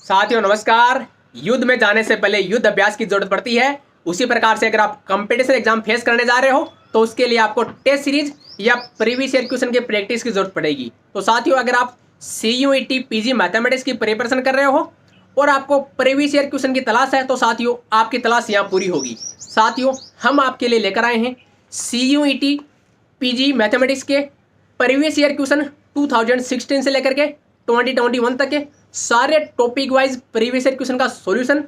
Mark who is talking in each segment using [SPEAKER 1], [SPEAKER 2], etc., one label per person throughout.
[SPEAKER 1] साथियों नमस्कार। युद्ध में जाने से पहले युद्ध अभ्यास की जरूरत पड़ती है। उसी प्रकार से अगर आप कंपटीशन एग्जाम फेस करने जा रहे हो तो उसके लिए आपको टेस्ट सीरीज या प्रीवियस ईयर क्वेश्चन की प्रैक्टिस की जरूरत पड़ेगी। तो साथियों अगर आप CUET पीजी मैथमेटिक्स की प्रिपरेशन कर रहे हो और आपको प्रीवियस ईयर क्वेश्चन की तलाश है तो साथियों आपकी तलाश यहाँ पूरी होगी। साथियों हम आपके लिए लेकर आए हैं CUET पीजी मैथमेटिक्स के प्रीवियस ईयर क्वेश्चन 2016 से लेकर के 2021 तक के सारे topic wise previous year question का सॉल्यूशन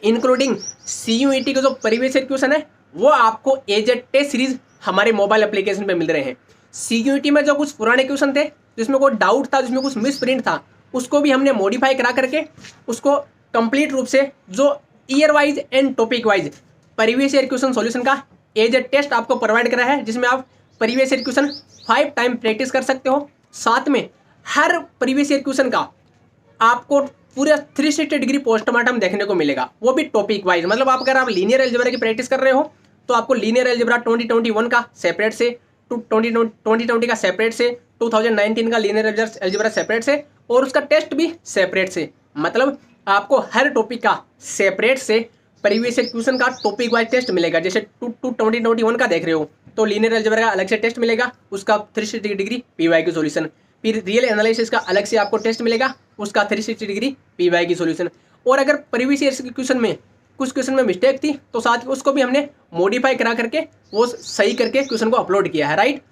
[SPEAKER 1] इंक्लूडिंग CUET के जो प्रीवियस ईयर क्वेश्चन है वो आपको एज ए टेस्ट सीरीज हमारे मोबाइल एप्लीकेशन पे मिल रहे हैं। CUET में जो कुछ पुराने क्वेश्चन थे जिसमें कोई डाउट था, जिसमें कुछ मिस प्रिंट था, उसको भी हमने मॉडिफाई करा करके उसको कंप्लीट रूप से जो year wise and topic wise previous year question solution का एज ए टेस्ट आपको प्रोवाइड करा है, जिसमें आप previous year question 5 time practice कर सकते हो। साथ में हर प्रीवियस ईयर क्वेश्चन का आपको पूरे 360 डिग्री पोस्टमार्टम देखने को मिलेगा, वो भी टॉपिक वाइज। मतलब आप अगर आप लीनियर अलजेब्रा की प्रैक्टिस कर रहे हो तो आपको लीनियर अलजेब्रा 2021 का सेपरेट से, 2020 का सेपरेट से, 2019 का लीनियर अलजेब्रा सेपरेट से और उसका टेस्ट भी सेपरेट से। मतलब आपको हर टॉपिक का सेपरेट से प्रीवियस ईयर क्वेश्चन का टॉपिक वाइज टेस्ट मिलेगा। जैसे 2021 का देख रहे हो तो लीनियर अलजेब्रा का अलग से टेस्ट मिलेगा, उसका 360 डिग्री PYQ सॉल्यूशन। फिर रियल एनालिसिस का अलग से आपको टेस्ट मिलेगा, उसका 360 डिग्री PYQ सॉल्यूशन। और अगर प्रीवियस ईयर के क्वेश्चन में कुछ क्वेश्चन में मिस्टेक थी तो साथ ही उसको भी हमने मॉडिफाई करा करके वो सही करके क्वेश्चन को अपलोड किया है, राइट।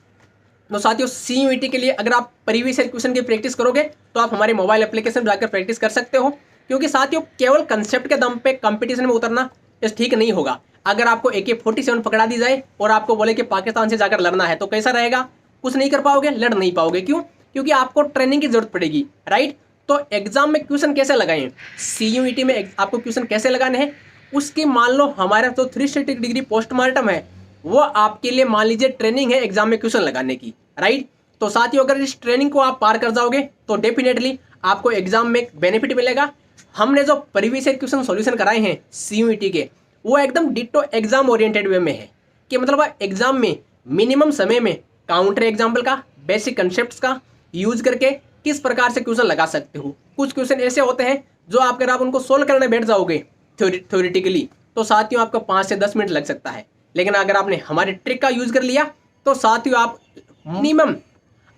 [SPEAKER 1] तो साथियों CUET के लिए अगर आप प्रीवियस ईयर क्वेश्चन की प्रैक्टिस करोगे तो आप हमारे मोबाइल एप्लीकेशन जाकर प्रैक्टिस कर सकते हो, क्योंकि साथियों केवल कंसेप्ट के दम पे कंपटीशन में उतरना ठीक नहीं होगा। अगर आपको AK-47 पकड़ा दी जाए और आपको बोले कि पाकिस्तान से जाकर लड़ना है तो कैसा रहेगा? कुछ नहीं कर पाओगे, लड़ नहीं पाओगे। क्यों? क्योंकि आपको ट्रेनिंग की जरूरत पड़ेगी, राइट। तो एग्जाम में क्वेश्चन कैसे लगाएं, CUET में आपको क्वेश्चन कैसे लगाने हैं, उसकी मान लो हमारा जो 360 डिग्री पोस्टमार्टम है वो आपके लिए मान लीजिए ट्रेनिंग है एग्जाम में क्वेश्चन लगाने की, राइट। तो साथियों अगर इस ट्रेनिंग को आप पार कर जाओगे तो डेफिनेटली आपको एग्जाम में बेनिफिट मिलेगा। हमने जो प्रीवियस ईयर क्वेश्चन सॉल्यूशन कराए हैं CUET के वो एकदम डिट्टो एग्जाम ओरिएंटेड वे में है कि मतलब एग्जाम में मिनिमम समय में काउंटर एग्जाम्पल का, बेसिक कंसेप्ट का यूज करके किस प्रकार से क्वेश्चन लगा सकते हो। कुछ क्वेश्चन ऐसे होते हैं जो अगर आप उनको सोल्व करने बैठ जाओगे थ्योरेटिकली तो साथियों आपको 5 से 10 मिनट लग सकता है, लेकिन अगर आपने हमारे ट्रिक का यूज कर लिया तो साथियों आप मिनिमम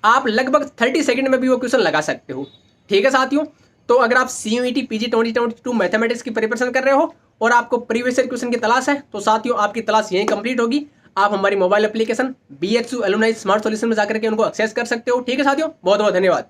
[SPEAKER 1] आप लगभग 30 सेकंड में भी वो क्वेश्चन लगा सकते हो। ठीक है साथियों, तो अगर आप CUET पीजी 2022 मैथमेटिक्स की प्रिपरेशन कर रहे हो और आपको प्रीवियस ईयर क्वेश्चन की तलाश है तो साथियों आपकी तलाश यहीं कंप्लीट होगी। आप हमारी mobile application BHU alumni smart solution में जाकर के उनको एक्सेस कर सकते हो। ठीक है साथियों, बहुत बहुत धन्यवाद।